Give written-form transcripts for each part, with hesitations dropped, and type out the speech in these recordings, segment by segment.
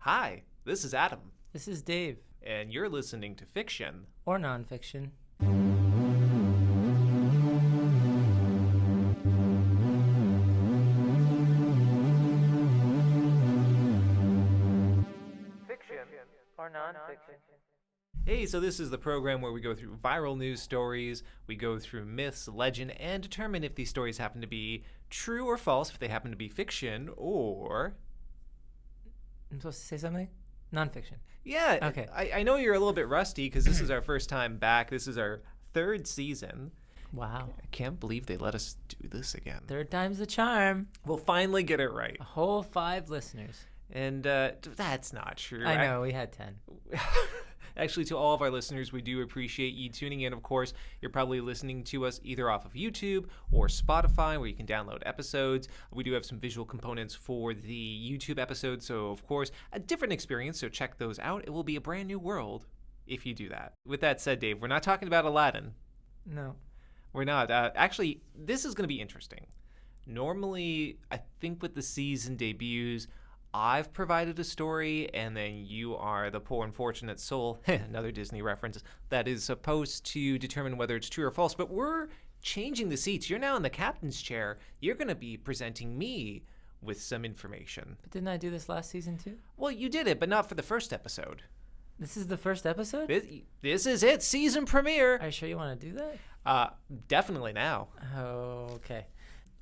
Hi, this is Adam, This is Dave, and you're listening to Fiction. or nonfiction. Fiction. Or nonfiction. Hey, so this is the program where we go through viral news stories, we go through myths, legend, and determine if these stories happen to be true or false, if they happen to be fiction, or... I'm supposed to say something? Nonfiction. Yeah, Okay. I know you're a little bit rusty because this is our first time back. This is our third season. Wow. I can't believe they let us do this again. Third time's the charm. We'll finally get it right. A whole 5 listeners. And that's not true. I know, we had 10. Actually, to all of our listeners, we do appreciate you tuning in. Of course, you're probably listening to us either off of YouTube or Spotify, where you can download episodes. We do have some visual components for the YouTube episodes, so of course, a different experience, so check those out. It will be a brand new world if you do that. With that said, Dave, we're not talking about Aladdin. No. We're not. Actually, this is going to be interesting. Normally, I think with the season debuts, I've provided a story, and then you are the poor unfortunate soul, another Disney reference, that is supposed to determine whether it's true or false. But we're changing the seats. You're now in the captain's chair. You're going to be presenting me with some information. But didn't I do this last season too? Well, you did it, but not for the first episode. This is the first episode? This is it, season premiere. Are you sure you want to do that? Definitely now. Oh, okay.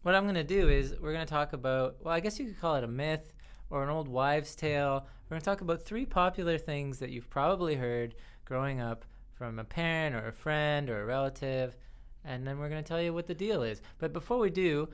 What I'm going to do is we're going to talk about, well, I guess you could call it a myth or an old wives' tale. We're going to talk about 3 popular things that you've probably heard growing up from a parent or a friend or a relative, and then we're going to tell you what the deal is. But before we do,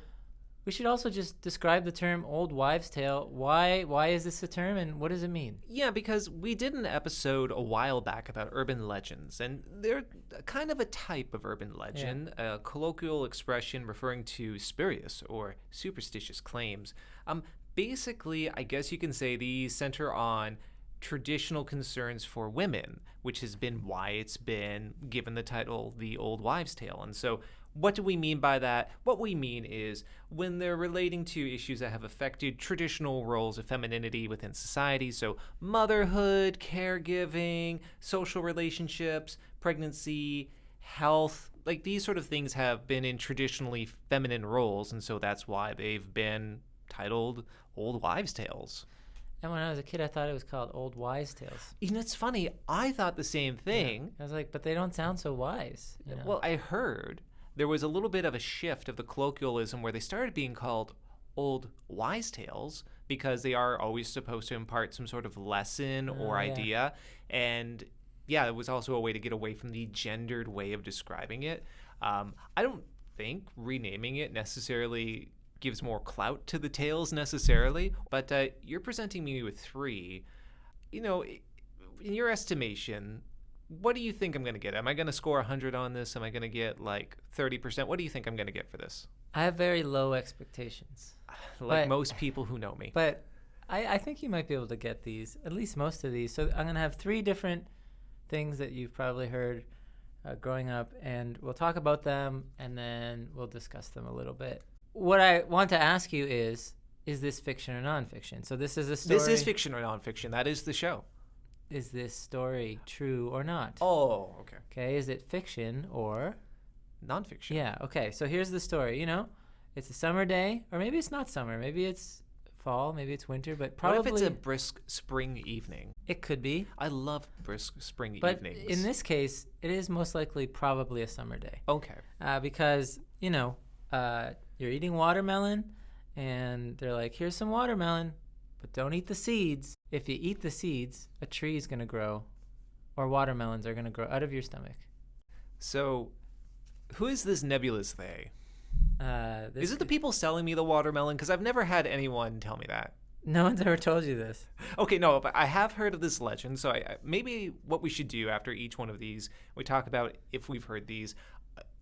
we should also just describe the term old wives' tale. Why is this a term, and what does it mean? Yeah, because we did an episode a while back about urban legends, and they're kind of a type of urban legend, a colloquial expression referring to spurious or superstitious claims. Basically, I guess you can say these center on traditional concerns for women, which has been why it's been given the title The Old Wives' Tale. And so what do we mean by that? What we mean is when they're relating to issues that have affected traditional roles of femininity within society, so motherhood, caregiving, social relationships, pregnancy, health, like these sort of things have been in traditionally feminine roles, and so that's why they've been titled Old Wives' Tales. And when I was a kid, I thought it was called Old Wise Tales. You know, it's funny. I thought the same thing. I was like, but they don't sound so wise. You know? Well, I heard there was a little bit of a shift of the colloquialism where they started being called Old Wise Tales because they are always supposed to impart some sort of lesson or idea. And yeah, it was also a way to get away from the gendered way of describing it. I don't think renaming it necessarily gives more clout to the tales necessarily, but you're presenting me with 3. You know, in your estimation, what do you think I'm going to get? Am I going to score 100 on this? Am I going to get like 30%? What do you think I'm going to get for this? I have very low expectations. Most people who know me. But I think you might be able to get these, at least most of these. So I'm going to have 3 different things that you've probably heard growing up, and we'll talk about them, and then we'll discuss them a little bit. What I want to ask you is this fiction or nonfiction? So this is a story. This is fiction or nonfiction. That is the show. Is this story true or not? Oh, okay. Okay, is it fiction or nonfiction? Yeah, okay. So here's the story. You know, it's a summer day, or maybe it's not summer. Maybe it's fall, maybe it's winter, but probably... What if it's a brisk spring evening? It could be. I love brisk spring evenings. But in this case, it is most likely probably a summer day. Okay. Because, you know... you're eating watermelon, and they're like, here's some watermelon, but don't eat the seeds. If you eat the seeds, a tree is going to grow, or watermelons are going to grow out of your stomach. So, who is this nebulous they? Is it the people selling me the watermelon? Because I've never had anyone tell me that. No one's ever told you this. Okay, no, but I have heard of this legend, so maybe what we should do after each one of these, we talk about if we've heard these.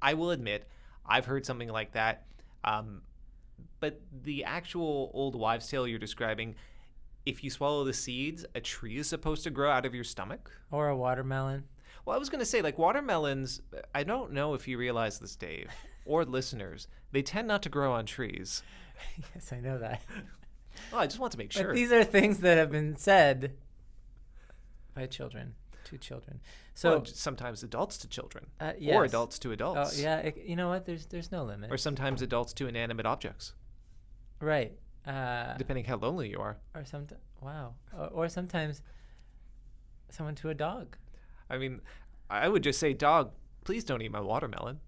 I will admit, I've heard something like that. But the actual old wives' tale you're describing, if you swallow the seeds, a tree is supposed to grow out of your stomach? Or a watermelon. Well, I was going to say, like, watermelons, I don't know if you realize this, Dave, or listeners, they tend not to grow on trees. Yes, I know that. Oh, I just want to make sure. But these are things that have been said by children to children. So Well, sometimes adults to children, yes. or adults to Oh adults, yeah, you know what? There's no limit. or sometimes adults to inanimate objects, Right. depending how lonely you are. Or wow. Or sometimes someone to a dog. I mean, I would just say, dog, please don't eat my watermelon.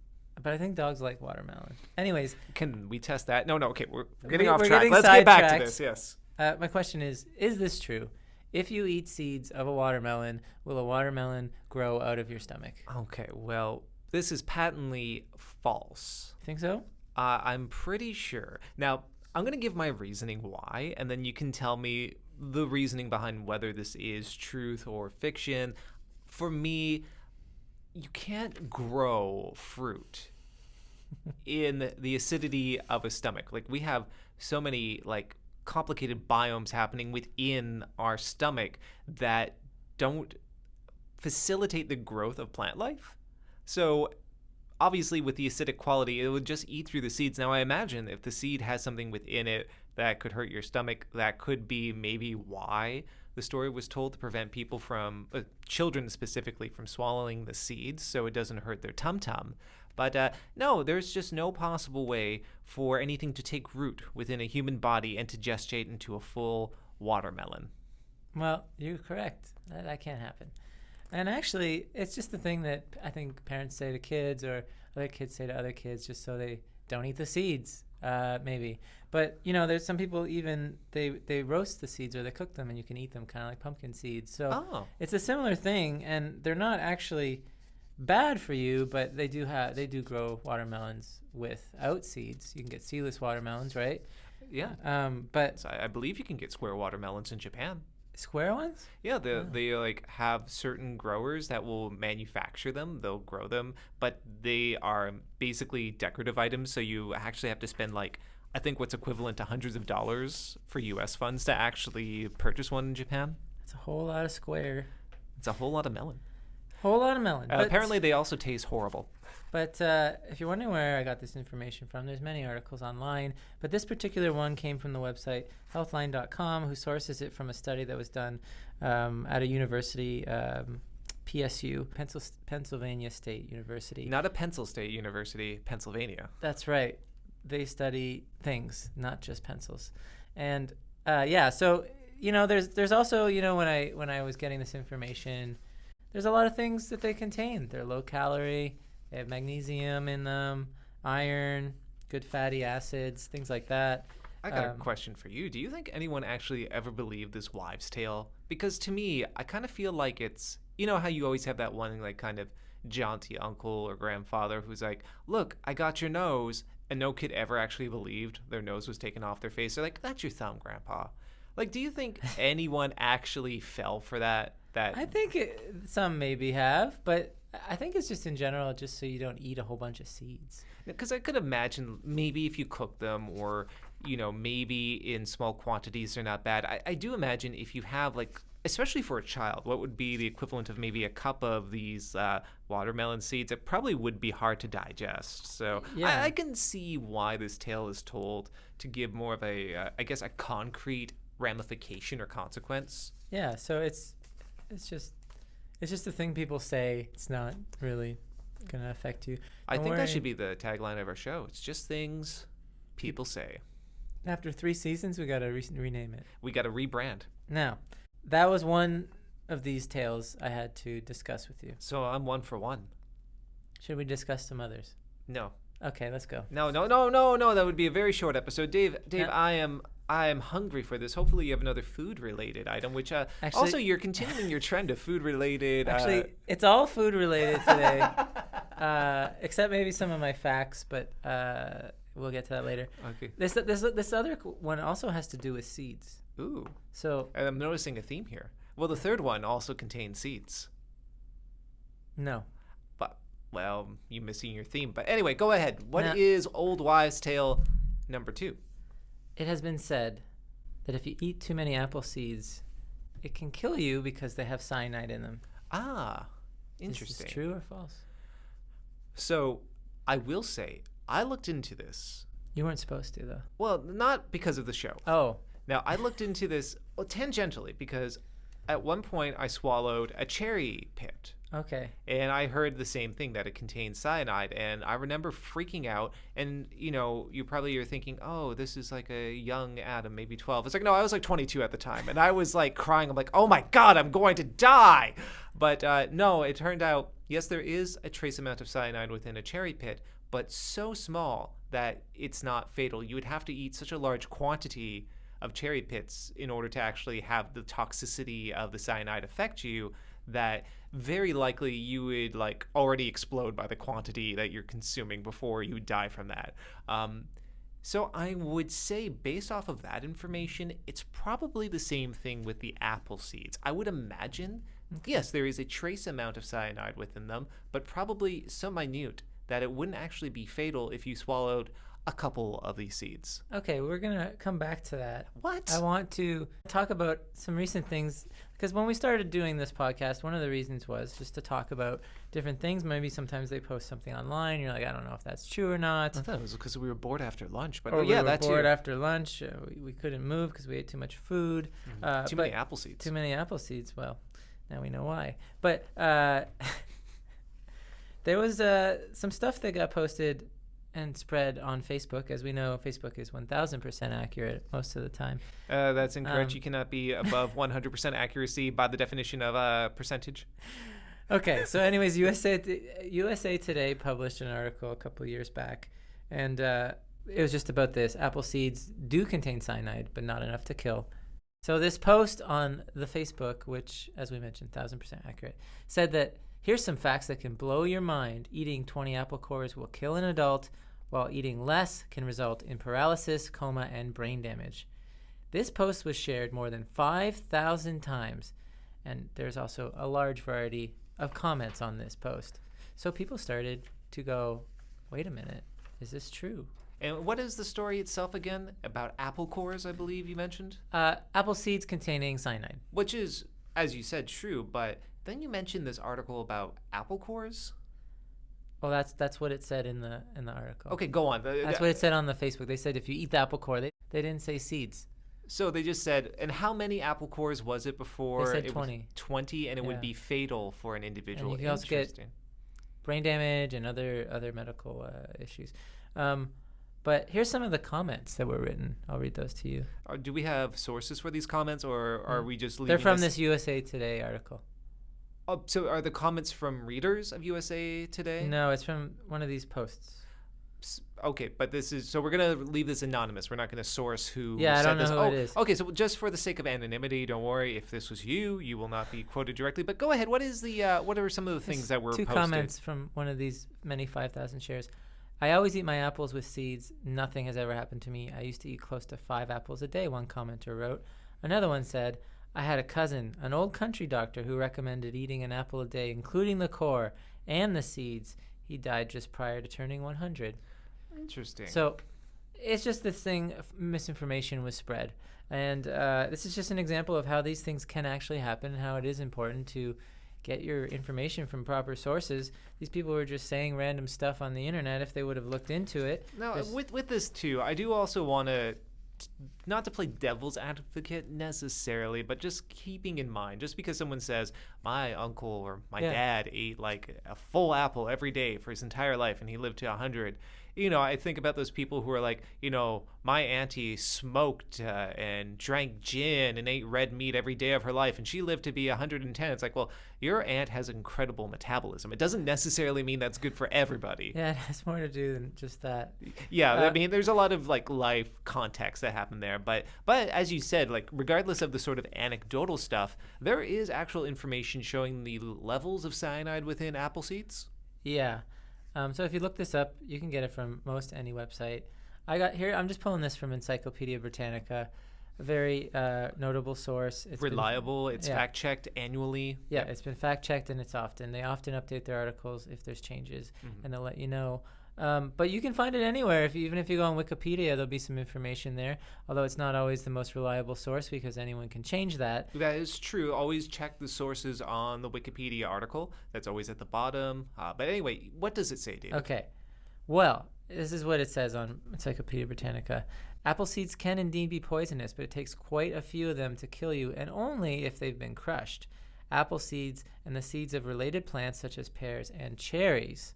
But I think dogs like watermelon. Anyways, Can we test that? No, okay, we're getting off we're track. getting Let's get back to sidetracked. this. Yes. my question is this true? If you eat seeds of a watermelon, will a watermelon grow out of your stomach? Okay, well, this is patently false. Think so? I'm pretty sure. Now, I'm going to give my reasoning why, and then you can tell me the reasoning behind whether this is truth or fiction. For me, you can't grow fruit in the acidity of a stomach. Like, we have so many, like, complicated biomes happening within our stomach that don't facilitate the growth of plant life. So obviously with the acidic quality, it would just eat through the seeds. Now I imagine if the seed has something within it that could hurt your stomach, that could be maybe why the story was told, to prevent people from children specifically from swallowing the seeds so it doesn't hurt their tum-tum. But no, there's just no possible way for anything to take root within a human body and to gestate into a full watermelon. Well, you're correct. That can't happen. And actually, it's just the thing that I think parents say to kids, or other kids say to other kids, just so they don't eat the seeds, maybe. But, you know, there's some people even, they roast the seeds or they cook them and you can eat them, kind of like pumpkin seeds. So it's a similar thing, and they're not actually bad for you, but they do grow watermelons without seeds. You can get seedless watermelons, right? Yeah. But So I believe you can get square watermelons in Japan. square ones? Yeah, they like have certain growers that will manufacture them. They'll grow them, but they are basically decorative items. So you actually have to spend, like, I think what's equivalent to hundreds of dollars for U.S. funds to actually purchase one in Japan. It's a whole lot of square. It's a whole lot of melon. Whole lot of melon. But Apparently, they also taste horrible. But if you're wondering where I got this information from, there's many articles online. But this particular one came from the website healthline.com, who sources it from a study that was done at a university, PSU, Pennsylvania State University. Not a Pencil State University, Pennsylvania. That's right. They study things, not just pencils. And yeah, so, you know, there's also, you know, when I was getting this information, there's a lot of things that they contain. They're low calorie. They have magnesium in them, iron, good fatty acids, things like that. I got a question for you. Do you think anyone actually ever believed this wives' tale? Because to me, I kind of feel like it's, you know how you always have that one, like, kind of jaunty uncle or grandfather who's like, look, I got your nose, and no kid ever actually believed their nose was taken off their face. They're like, that's your thumb, Grandpa. Like, do you think anyone actually fell for that? I think some maybe have, but I think it's just in general, just so you don't eat a whole bunch of seeds. Because I could imagine maybe if you cook them, or, you know, maybe in small quantities, they're not bad. I do imagine if you have, like, especially for a child, what would be the equivalent of maybe a cup of these watermelon seeds? It probably would be hard to digest. So Yeah. I can see why this tale is told, to give more of a, I guess, a concrete ramification or consequence. Yeah, so it's just the thing people say. It's not really gonna affect you. I Don't think worry. that should be the tagline of our show. It's just things people say. After 3 seasons, we gotta rename it. We got to rebrand. Now, that was one of these tales I had to discuss with you. So I'm 1 for 1. Should we discuss some others? No. Okay, let's go. No. That would be a very short episode. Dave, I am hungry for this. Hopefully you have another food-related item, which Actually- also you're continuing your trend of food-related. Actually, it's all food related today, except maybe some of my facts, but we'll get to that later. Okay. This other one also has to do with seeds. Ooh. So And I'm noticing a theme here. Well, the third one also contains seeds. no, But, well, you're missing your theme. But anyway, go ahead. What Now- is Old Wives' Tale number 2? it has been said that if you eat too many apple seeds, it can kill you because they have cyanide in them. Ah, interesting. Is this true or false? So, I will say, I looked into this. You weren't supposed to, though. Well, not because of the show. Oh, Now, I looked into this tangentially because at one point I swallowed a cherry pit. Okay. And I heard the same thing, that it contains cyanide. And I remember freaking out. And, you probably are thinking, oh, this is like a young Adam, maybe 12. It's like, no, I was like 22 at the time. And I was like crying. I'm like, oh my God, I'm going to die. But no, it turned out, yes, there is a trace amount of cyanide within a cherry pit, but so small that it's not fatal. You would have to eat such a large quantity of cherry pits in order to actually have the toxicity of the cyanide affect you, that very likely you would like already explode by the quantity that you're consuming before you die from that. So I would say, based off of that information, it's probably the same thing with the apple seeds. I would imagine, yes, there is a trace amount of cyanide within them, but probably so minute that it wouldn't actually be fatal if you swallowed a couple of these seeds. Okay, we're going to come back to that. What? I want to talk about some recent things, because when we started doing this podcast, one of the reasons was just to talk about different things. Maybe sometimes they post something online. You're like, I don't know if that's true or not. I thought it was because we were bored after lunch. But or yeah, we were that bored too. after lunch. We couldn't move because we ate too much food. Too many apple seeds. Too many apple seeds. Well, now we know why. But there was some stuff that got posted and spread on Facebook. As we know, Facebook is 1,000% accurate most of the time. That's incorrect. You cannot be above 100% accuracy by the definition of percentage. Okay, so anyways, USA Today published an article a couple of years back, and it was just about this. Apple seeds do contain cyanide, but not enough to kill. So this post on the Facebook, which, as we mentioned, 1,000% accurate, said that here's some facts that can blow your mind. Eating 20 apple cores will kill an adult, while eating less can result in paralysis, coma, and brain damage. This post was shared more than 5,000 times, and there's also a large variety of comments on this post. So people started to go, wait a minute, is this true? And what is the story itself again? About apple cores, I believe you mentioned? Apple seeds containing cyanide. Which is, as you said, true, but then you mentioned this article about apple cores? Well, that's what it said in the article. Okay, go on. That's what it said on the Facebook. They said if you eat the apple core, they didn't say seeds. So they just said, and how many apple cores was it before? They said it 20. Was 20, and it Yeah. would be fatal for an individual. And you can also get Interesting. brain damage and other medical issues. But here's some of the comments that were written. I'll read those to you. Do we have sources for these comments, or are we just leaving They're from this USA Today article. Oh, so are the comments from readers of USA Today? No, it's from one of these posts. Okay, but this is, so we're gonna leave this anonymous. We're not gonna source who Yeah, I said don't know this. who it is. Okay, so just for the sake of anonymity, don't worry. If this was you, you will not be quoted directly. But go ahead. What is the what are some of the things that were Two posted? comments from one of these many 5,000 shares. I always eat my apples with seeds. Nothing has ever happened to me. I used to eat close to 5 apples a day, one commenter wrote. Another one said, I had a cousin, an old country doctor, who recommended eating an apple a day, including the core and the seeds. He died just prior to turning 100. Interesting. So it's just this thing, misinformation was spread. And this is just an example of how these things can actually happen and how it is important to get your information from proper sources. These people were just saying random stuff on the internet. If they would have looked into it. Now, with this too, I do also want to, not to play devil's advocate necessarily, but just keeping in mind, just because someone says my uncle or my dad ate like a full apple every day for his entire life and he lived to 100, I think about those people who are like, my auntie smoked and drank gin and ate red meat every day of her life and she lived to be 110. It's like, well, your aunt has incredible metabolism. It doesn't necessarily mean that's good for everybody. Yeah, it has more to do than just that. Yeah, I mean, there's a lot of like life context that happened there, but as you said, like regardless of the sort of anecdotal stuff, there is actual information showing the levels of cyanide within apple seeds. Yeah. So if you look this up, you can get it from most any website. I got here. I'm just pulling this from Encyclopedia Britannica, a very notable source. It's reliable. It's fact checked annually. Yeah, it's been fact checked, and they often update their articles if there's changes, and they'll let you know. But you can find it anywhere. Even if you go on Wikipedia, there'll be some information there. Although it's not always the most reliable source because anyone can change that. That is true. Always check the sources on the Wikipedia article. That's always at the bottom. But anyway, what does it say, David? Okay. Well, this is what it says on Encyclopedia Britannica. Apple seeds can indeed be poisonous, but it takes quite a few of them to kill you, and only if they've been crushed. Apple seeds and the seeds of related plants such as pears and cherries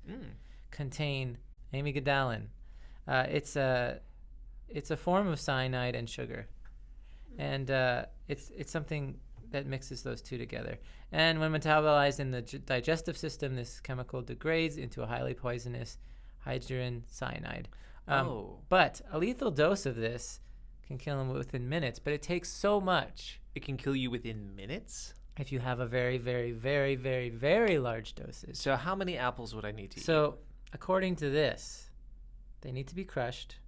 contain amygdalin. It's a form of cyanide and sugar, and it's something that mixes those two together. And when metabolized in the digestive system, this chemical degrades into a highly poisonous hydrogen cyanide. But a lethal dose of this can kill them within minutes, but it takes so much. It can kill you within minutes? If you have a very, very, very, very, very large dosage. So how many apples would I need to eat? So according to this, they need to be crushed,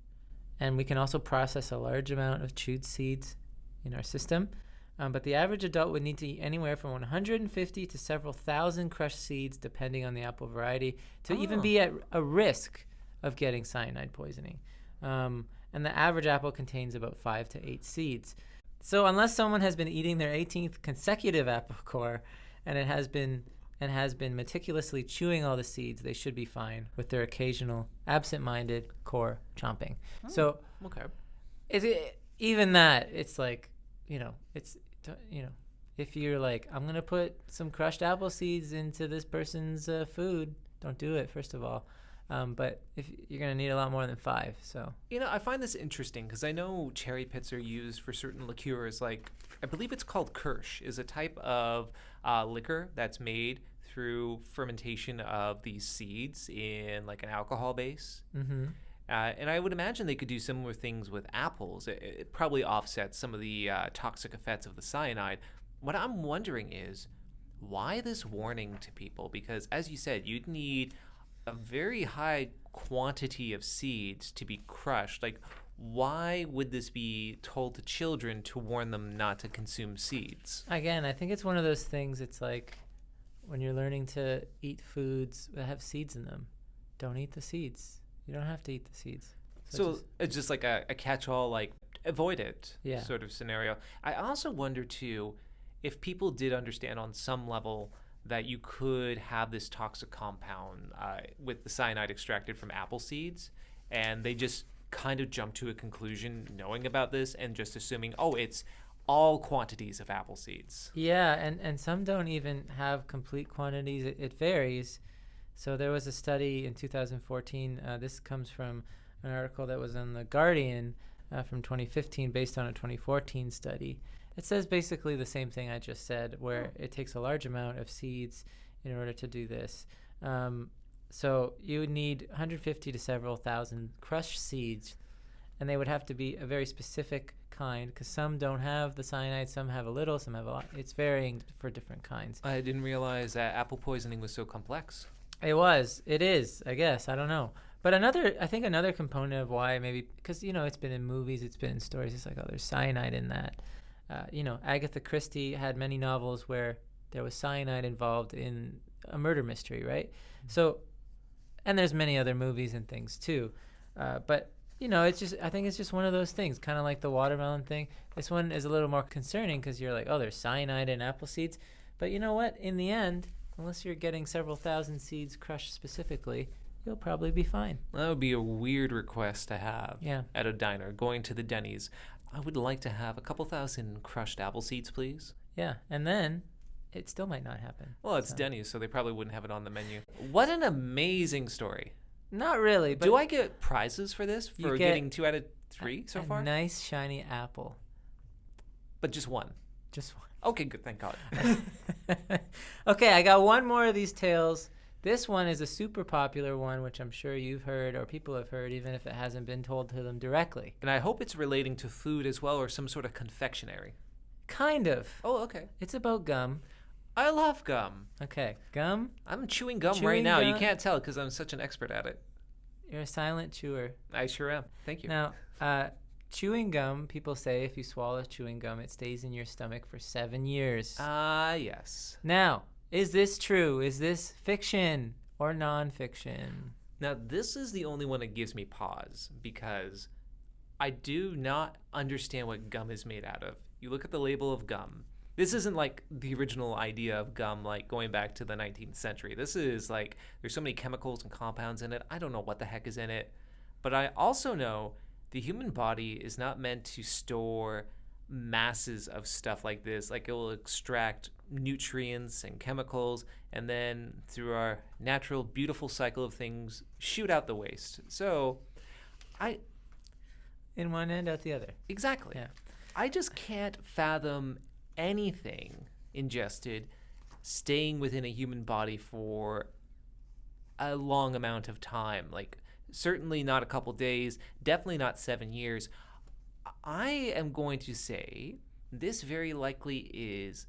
and we can also process a large amount of chewed seeds in our system. But the average adult would need to eat anywhere from 150 to several thousand crushed seeds, depending on the apple variety, to even be at a risk of getting cyanide poisoning. And the average apple contains about 5 to 8 seeds. So unless someone has been eating their 18th consecutive apple core and has been meticulously chewing all the seeds, they should be fine with their occasional absent-minded core chomping. So okay. Even that, it's like, if you're like, I'm going to put some crushed apple seeds into this person's food, don't do it, first of all. But if you're going to need a lot more than 5, so. I find this interesting because I know cherry pits are used for certain liqueurs. Like, I believe it's called Kirsch, is a type of liquor that's made through fermentation of these seeds in like an alcohol base. Mm-hmm. And I would imagine they could do similar things with apples. It probably offsets some of the toxic effects of the cyanide. What I'm wondering is, why this warning to people? Because as you said, you'd need a very high quantity of seeds to be crushed. Like, why would this be told to children to warn them not to consume seeds? Again, I think it's one of those things, it's like when you're learning to eat foods that have seeds in them, don't eat the seeds. You don't have to eat the seeds. So it's just like a catch-all, like, avoid it sort of scenario. I also wonder, too, if people did understand on some level that you could have this toxic compound with the cyanide extracted from apple seeds, and they just kind of jump to a conclusion knowing about this and just assuming, it's all quantities of apple seeds. Yeah, and some don't even have complete quantities. It varies. So there was a study in 2014. This comes from an article that was in The Guardian from 2015 based on a 2014 study. It says basically the same thing I just said, where it takes a large amount of seeds in order to do this. So you would need 150 to several thousand crushed seeds, and they would have to be a very specific kind, because some don't have the cyanide, some have a little, some have a lot. It's varying for different kinds. I didn't realize that apple poisoning was so complex. It is, I guess. I don't know. But I think another component of why maybe, because, it's been in movies, it's been in stories, it's like, there's cyanide in that. Agatha Christie had many novels where there was cyanide involved in a murder mystery, right? So, and there's many other movies and things too. But, I think it's just one of those things, kind of like the watermelon thing. This one is a little more concerning because you're like, there's cyanide in apple seeds. But you know what? In the end, unless you're getting several thousand seeds crushed specifically, you'll probably be fine. That would be a weird request to have at a diner, going to the Denny's. I would like to have a couple thousand crushed apple seeds, please. Yeah, and then it still might not happen. Well, it's Denny's, so they probably wouldn't have it on the menu. What an amazing story. Not really. But do I get prizes for this, for getting 2 out of 3 so far? A nice, shiny apple. But just one? Just one. Okay, good. Thank God. Okay, I got one more of these tales. This one is a super popular one, which I'm sure you've heard or people have heard, even if it hasn't been told to them directly. And I hope it's relating to food as well, or some sort of confectionery. Kind of. Oh, okay. It's about gum. I love gum. Okay, gum. I'm chewing gum right now. You can't tell because I'm such an expert at it. You're a silent chewer. I sure am. Thank you. Now, chewing gum, people say if you swallow chewing gum, it stays in your stomach for 7 years. Yes. Now, is this true? Is this fiction or nonfiction? Now, this is the only one that gives me pause because I do not understand what gum is made out of. You look at the label of gum. This isn't like the original idea of gum, like going back to the 19th century. This is like, there's so many chemicals and compounds in it. I don't know what the heck is in it. But I also know the human body is not meant to store masses of stuff like this. Like, it will extract nutrients and chemicals, and then through our natural, beautiful cycle of things, shoot out the waste. So, In one end, out the other. exactly. Yeah. I just can't fathom anything ingested staying within a human body for a long amount of time. Like, certainly not a couple days, definitely not 7 years. I am going to say this very likely it's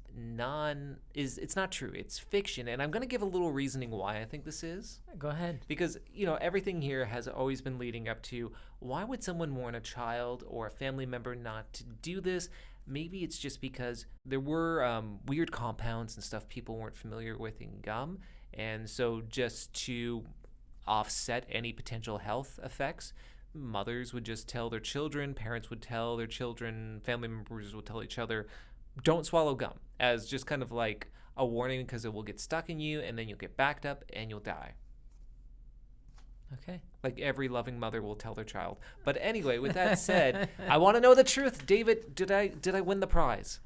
not true. It's fiction, and I'm going to give a little reasoning why I think this is. Go ahead. Because, everything here has always been leading up to, why would someone warn a child or a family member not to do this? Maybe it's just because there were weird compounds and stuff people weren't familiar with in gum. And so just to offset any potential health effects, mothers would just tell their children, parents would tell their children, family members would tell each other, don't swallow gum, as just kind of like a warning, because it will get stuck in you and then you'll get backed up and you'll die. Okay. Like every loving mother will tell their child. But anyway, with that said, I want to know the truth. David, did I win the prize?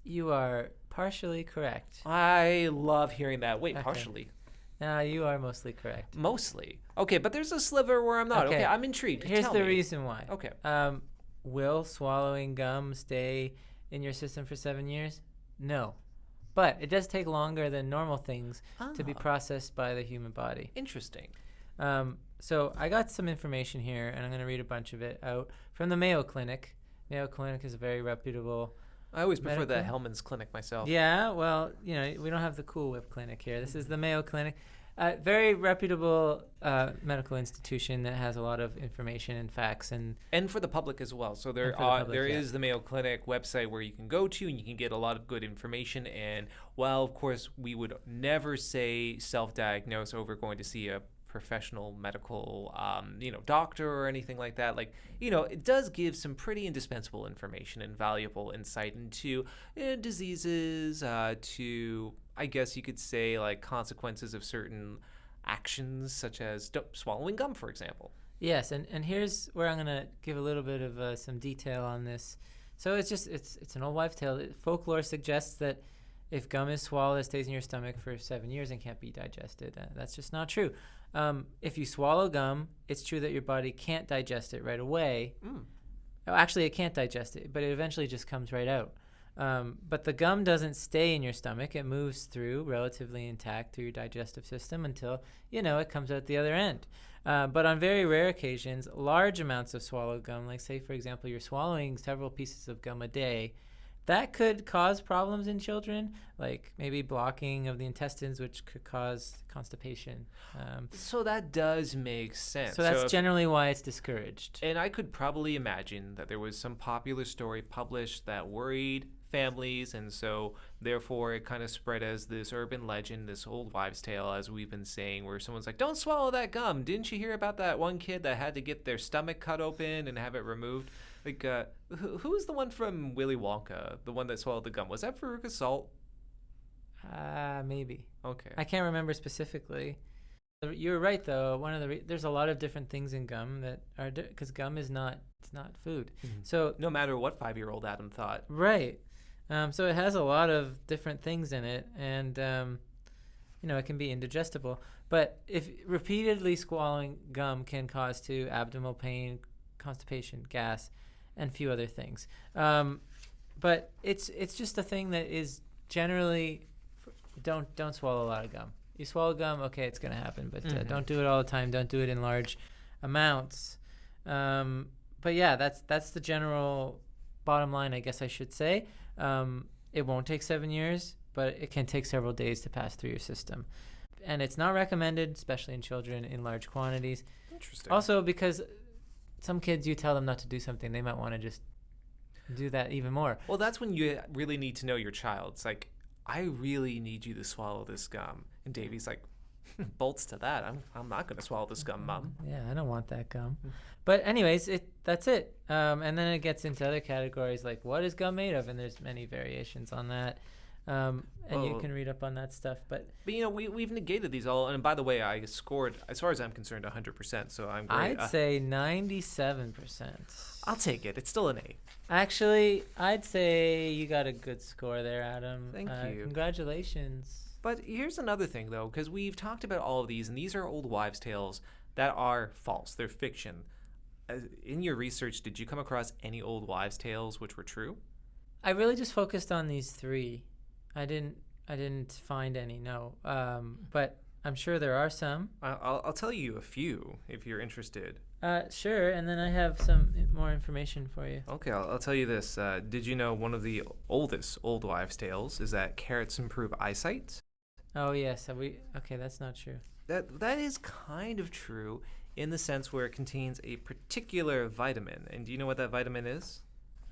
You are partially correct. I love hearing that. Wait, Okay. partially. No, you are mostly correct. Mostly. Okay, but there's a sliver where I'm not. Okay, Okay. I'm intrigued. Here's Tell the me. reason why. Okay. Will swallowing gum stay in your system for 7 years? No. But it does take longer than normal things to be Ah. processed by the human body. Interesting. So I got some information here, and I'm going to read a bunch of it out from the Mayo Clinic. Mayo Clinic is a very reputable. I always prefer the Medical? Hellman's Clinic myself. Yeah, well, we don't have the Cool Whip Clinic here. This is the Mayo Clinic. Very reputable medical institution that has a lot of information and facts. And For the public as well. So And there for the are public, there yeah. is the Mayo Clinic website where you can go to and you can get a lot of good information. And while of course we would never say self-diagnose over going to see a professional medical doctor or anything like that, it does give some pretty indispensable information and valuable insight into diseases, to, I guess you could say, like, consequences of certain actions, such as swallowing gum, for example. yes, and here's where I'm going to give a little bit of some detail on this. So it's an old wives' tale. Folklore suggests that if gum is swallowed, it stays in your stomach for 7 years and can't be digested. That's just not true. If you swallow gum, it's true that your body can't digest it right away. Oh, actually, it can't digest it, but it eventually just comes right out. But the gum doesn't stay in your stomach. It moves through relatively intact through your digestive system until, it comes out the other end. But on very rare occasions, large amounts of swallowed gum, like say, for example, you're swallowing several pieces of gum a day, that could cause problems in children, like maybe blocking of the intestines, which could cause constipation. So that does make sense. So that's if- generally why it's discouraged. And I could probably imagine that there was some popular story published that worried families, and so therefore it kind of spread as this urban legend, this old wives' tale, as we've been saying, where someone's like, don't swallow that gum. Didn't you hear about that one kid that had to get their stomach cut open and have it removed? Like, who was the one from Willy Wonka, the one that swallowed the gum? Was that Veruca Salt? Maybe. Okay. I can't remember specifically. You're right, though. There's a lot of different things in gum that are because gum is not food. So No matter what 5-year-old Adam thought. right. So it has a lot of different things in it, and it can be indigestible. But if repeatedly swallowing gum can cause to abdominal pain, constipation, gas, and a few other things. But it's just a thing that is generally don't swallow a lot of gum. You swallow gum, okay, it's gonna happen, but don't do it all the time. Don't do it in large amounts. But yeah, that's the general bottom line, I guess I should say. It won't take 7 years, but it can take several days to pass through your system. And it's not recommended, especially in children, in large quantities. Interesting. Also, because some kids, you tell them not to do something, they might want to just do that even more. Well, that's when you really need to know your child. It's like, I really need you to swallow this gum. And Davey's like, bolts to that. I'm not going to swallow this gum, Mom. Yeah, I don't want that gum. But anyways, that's it. And then it gets into other categories like what is gum made of? And there's many variations on that. And you Well- can read up on that stuff. But But we've negated these all, and by the way, I scored, as far as I'm concerned, 100%. So I'm great. I'd say 97%. I'll take it. It's still an A. Actually, I'd say you got a good score there, Adam. Thank you. Congratulations. But here's another thing, though, because we've talked about all of these, and these are old wives' tales that are false. They're fiction. In your research, did you come across any old wives' tales which were true? I really just focused on these three. I didn't find any, no. But I'm sure there are some. I'll tell you a few if you're interested. Sure, and then I have some more information for you. Okay, I'll tell you this. Did you know one of the oldest old wives' tales is that carrots improve eyesight? Oh yes, okay, that's not true. That is kind of true in the sense where it contains a particular vitamin. And do you know what that vitamin is?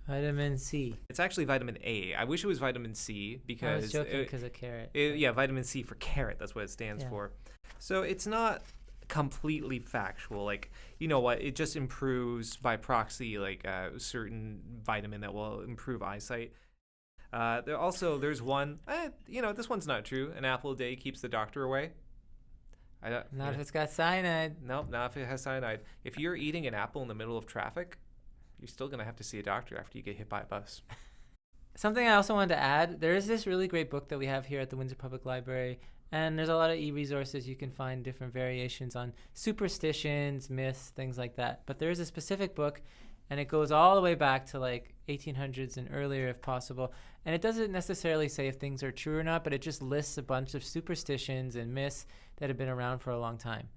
Vitamin C. It's actually vitamin A. I wish it was vitamin C I because was joking because of carrot. yeah, vitamin C for carrot. That's what it stands Yeah. for. So it's not completely factual. Like, you know what? It just improves by proxy, like a certain vitamin that will improve eyesight. There's one. This one's not true. An apple a day keeps the doctor away. Not if it's got cyanide. Nope, not if it has cyanide. If you're eating an apple in the middle of traffic, you're still gonna have to see a doctor after you get hit by a bus. Something I also wanted to add, there is this really great book that we have here at the Windsor Public Library, and there's a lot of e-resources. You can find different variations on superstitions, myths, things like that. But there is a specific book, and it goes all the way back to like 1800s and earlier if possible. And it doesn't necessarily say if things are true or not, but it just lists a bunch of superstitions and myths that have been around for a long time.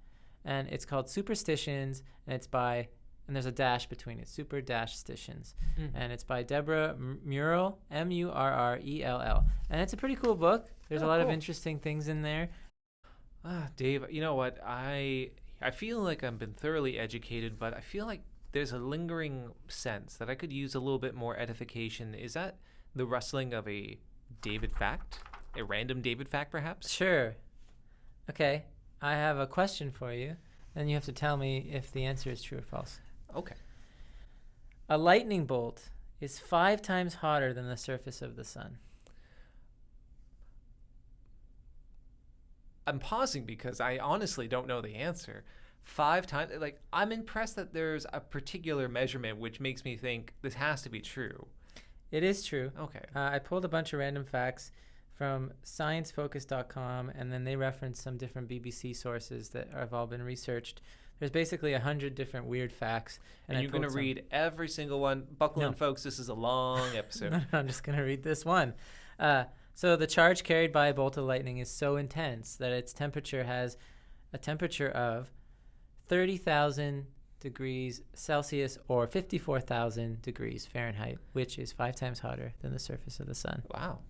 And it's called Superstitions, and it's by, and there's a dash between it, super-stitions. And it's by Deborah Murrell, Murrell. And it's a pretty cool book. There's a lot of cool. interesting things in there. Dave, you know what? I feel like I've been thoroughly educated, but I feel like there's a lingering sense that I could use a little bit more edification. Is that the rustling of a David fact? A random David fact, perhaps? Sure. Okay, I have a question for you, and you have to tell me if the answer is true or false. Okay. A lightning bolt is 5 times hotter than the surface of the sun. I'm pausing because I honestly don't know the answer. 5 times, like, I'm impressed that there's a particular measurement which makes me think this has to be true. It is true. Okay. I pulled a bunch of random facts from sciencefocus.com, and then they reference some different BBC sources that have all been researched. There's basically 100 different weird facts. And I you're going to pulled some. read every single one. Buckle in, No. folks. This is a long episode. No, I'm just going to read this one. So the charge carried by a bolt of lightning is so intense that its temperature has a temperature of 30,000 degrees Celsius or 54,000 degrees Fahrenheit, which is 5 times hotter than the surface of the sun. Wow.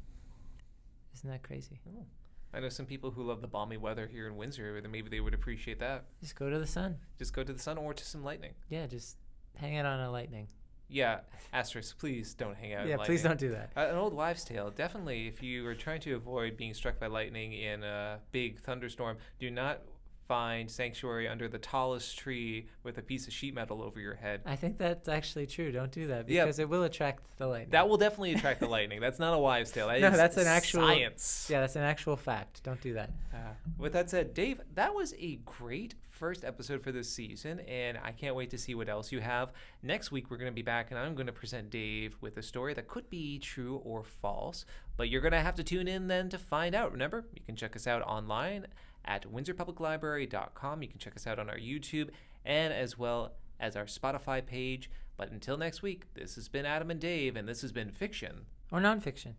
Isn't that crazy? Oh. I know some people who love the balmy weather here in Windsor, and maybe they would appreciate that. Just go to the sun. Just go to the sun or to some lightning. Yeah, just hang it on a lightning. Yeah, asterisk, please don't hang out in Yeah, lightning. please don't do that. An old wives' tale. Definitely, if you are trying to avoid being struck by lightning in a big thunderstorm, do not find sanctuary under the tallest tree with a piece of sheet metal over your head. I think that's actually true. Don't do that Yeah. because it will attract the lightning. That will definitely attract the lightning. That's not a wives' tale. That No, is that's an actual- science. Yeah, that's an actual fact. Don't do that. With that said, Dave, that was a great first episode for this season, and I can't wait to see what else you have. Next week, we're going to be back, and I'm going to present Dave with a story that could be true or false, but you're going to have to tune in then to find out. Remember, you can check us out online at windsorpubliclibrary.com. You can check us out on our YouTube and as well as our Spotify page. But until next week, this has been Adam and Dave, and this has been Fiction Or nonfiction.